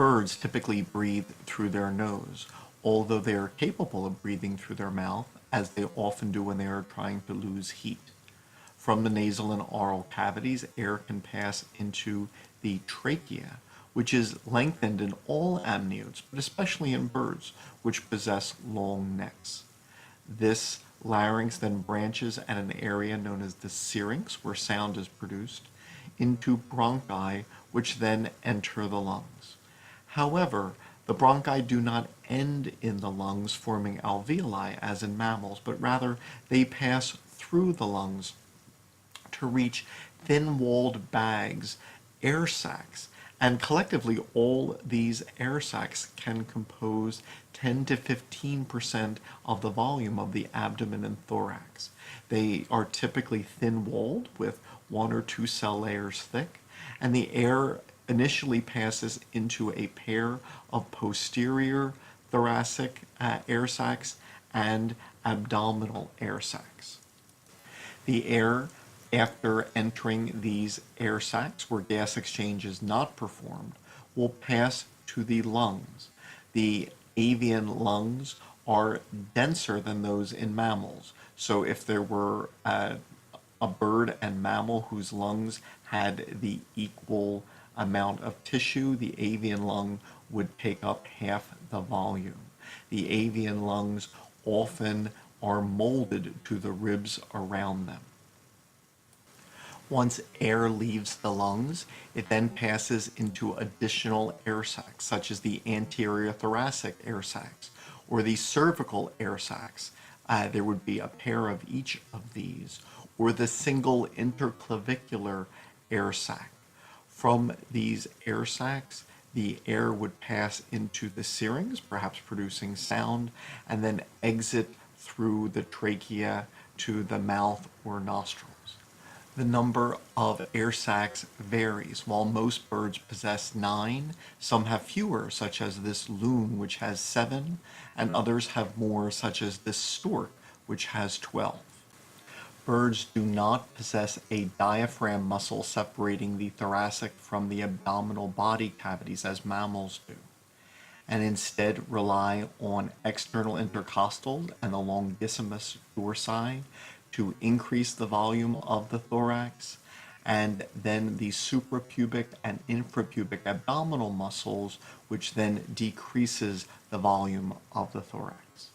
Birds typically breathe through their nose, although they are capable of breathing through their mouth, as they often do when they are trying to lose heat. From the nasal and oral cavities, air can pass into the trachea, which is lengthened in all amniotes, but especially in birds, which possess long necks. This larynx then branches at an area known as the syrinx, where sound is produced, into bronchi, which then enter the lungs. However, the bronchi do not end in the lungs forming alveoli as in mammals, but rather they pass through the lungs to reach thin-walled bags, air sacs, and collectively all these air sacs can compose 10 to 15% of the volume of the abdomen and thorax. They are typically thin-walled with one or two cell layers thick, and the air initially passes into a pair of posterior thoracic air sacs and abdominal air sacs. The air, after entering these air sacs where gas exchange is not performed, will pass to the lungs. The avian lungs are denser than those in mammals. So if there were a bird and mammal whose lungs had the equal amount of tissue, the avian lung would take up half the volume. The avian lungs often are molded to the ribs around them. Once air leaves the lungs, it then passes into additional air sacs, such as the anterior thoracic air sacs or the cervical air sacs. There would be a pair of each of these, or the single interclavicular air sac. From these air sacs, the air would pass into the syrinx, perhaps producing sound, and then exit through the trachea to the mouth or nostrils. The number of air sacs varies. While most birds possess 9, some have fewer, such as this loon, which has 7, and others have more, such as this stork, which has 12. Birds do not possess a diaphragm muscle separating the thoracic from the abdominal body cavities as mammals do, and instead rely on external intercostals and the longissimus dorsi to increase the volume of the thorax, and then the suprapubic and infrapubic abdominal muscles, which then decreases the volume of the thorax.